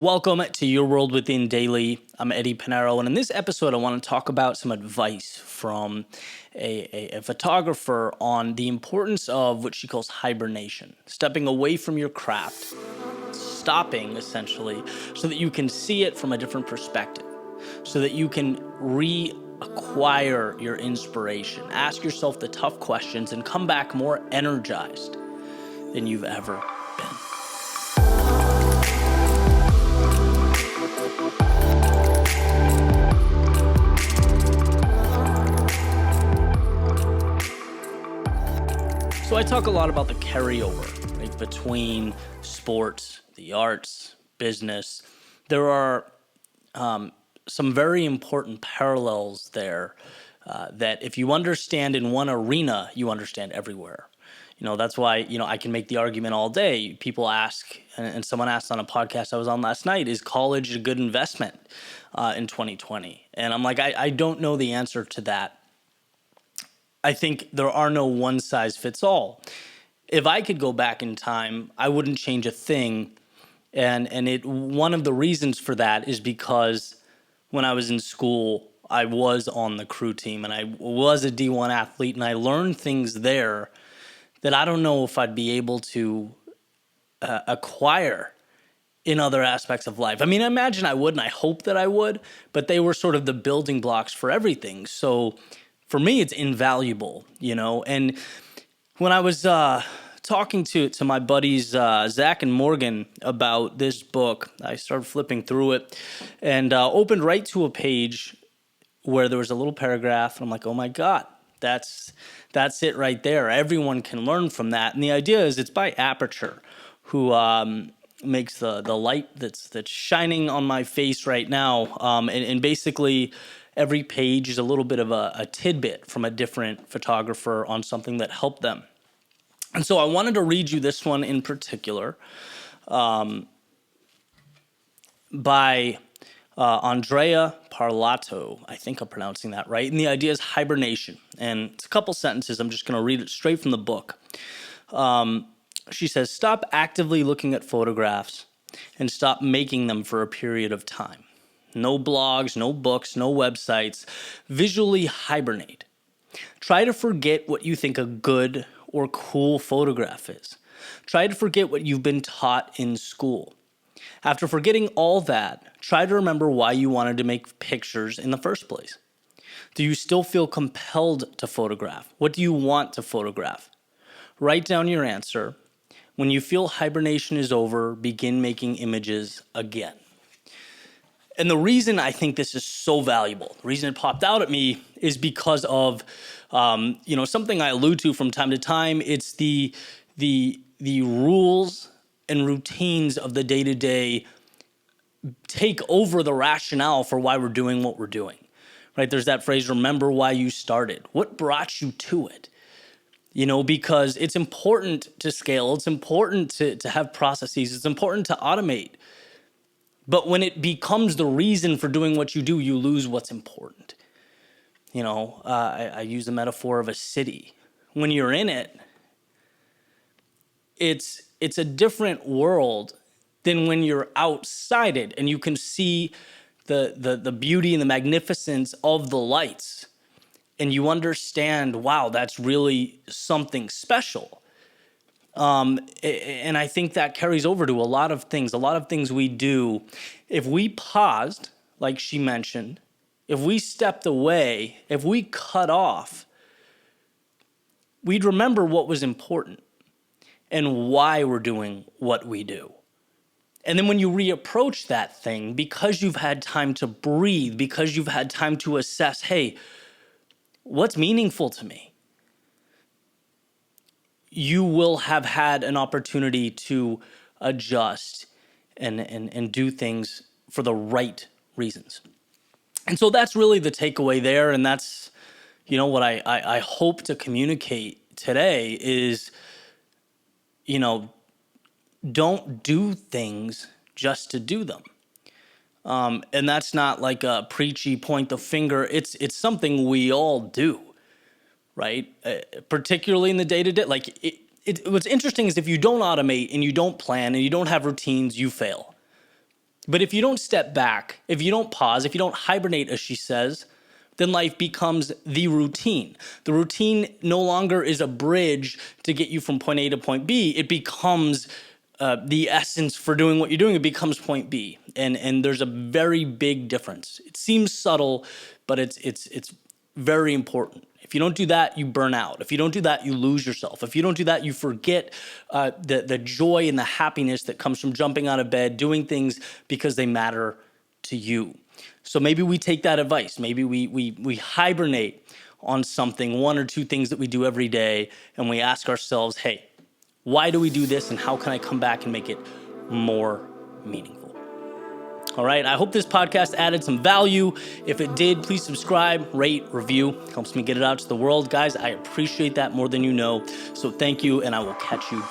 Welcome to Your World Within Daily. I'm Eddie Pinero, and in this episode, I want to talk about some advice from a photographer on the importance of what she calls hibernation, stepping away from your craft, stopping essentially, so that you can see it from a different perspective, so that you can reacquire your inspiration, ask yourself the tough questions, and come back more energized than you've ever been. So I talk a lot about the carryover, right, between sports, the arts, business. There are some very important parallels there that if you understand in one arena, you understand everywhere. That's why, I can make the argument all day. People ask, and someone asked on a podcast I was on last night, is college a good investment in 2020? And I'm like, I don't know the answer to that. I think there are no one size fits all. If I could go back in time, I wouldn't change a thing. And one of the reasons for that is because when I was in school, I was on the crew team and I was a D1 athlete, and I learned things there that I don't know if I'd be able to acquire in other aspects of life. I mean, I imagine I would, and I hope that I would, but they were sort of the building blocks for everything. So for me, it's invaluable, And when I was talking to my buddies Zach and Morgan about this book, I started flipping through it and opened right to a page where there was a little paragraph, and I'm like, oh my God, that's it right there. Everyone can learn from that. And the idea is it's by Aperture, who makes the light that's shining on my face right now, and basically every page is a little bit of a tidbit from a different photographer on something that helped them. And so I wanted to read you this one in particular by Ahndraya Parlato. I think I'm pronouncing that right. And the idea is hibernation. And it's a couple sentences. I'm just going to read it straight from the book. She says, stop actively looking at photographs and stop making them for a period of time. No blogs, no books, no websites. Visually hibernate. Try to forget what you think a good or cool photograph is. Try to forget what you've been taught in school. After forgetting all that, try to remember why you wanted to make pictures in the first place. Do you still feel compelled to photograph? What do you want to photograph? Write down your answer. When you feel hibernation is over, begin making images again. And the reason I think this is so valuable, the reason it popped out at me is because of, something I allude to from time to time. It's the rules and routines of the day-to-day take over the rationale for why we're doing what we're doing, right? There's that phrase, remember why you started. What brought you to it? Because it's important to scale. It's important to have processes. It's important to automate. But when it becomes the reason for doing what you do, you lose what's important. I use the metaphor of a city. When you're in it, it's a different world than when you're outside it and you can see the beauty and the magnificence of the lights. And you understand, wow, that's really something special. And I think that carries over to a lot of things we do. If we paused, like she mentioned, if we stepped away, if we cut off, we'd remember what was important and why we're doing what we do. And then when you reapproach that thing, because you've had time to breathe, because you've had time to assess, hey, what's meaningful to me? You will have had an opportunity to adjust and do things for the right reasons. And so that's really the takeaway there. And that's, what I hope to communicate today is, don't do things just to do them. And that's not like a preachy point the finger. It's something we all do. Right? Particularly in the day-to-day. Like, what's interesting is if you don't automate and you don't plan and you don't have routines, you fail. But if you don't step back, if you don't pause, if you don't hibernate, as she says, then life becomes the routine. The routine no longer is a bridge to get you from point A to point B. It becomes the essence for doing what you're doing. It becomes point B, and there's a very big difference. It seems subtle, but it's very important. If you don't do that, you burn out. If you don't do that, you lose yourself. If you don't do that, you forget the joy and the happiness that comes from jumping out of bed, doing things because they matter to you. So maybe we take that advice. Maybe we hibernate on something, one or two things that we do every day, and we ask ourselves, hey, why do we do this, and how can I come back and make it more meaningful? All right, I hope this podcast added some value. If it did, please subscribe, rate, review. Helps me get it out to the world. Guys, I appreciate that more than you know. So thank you, and I will catch you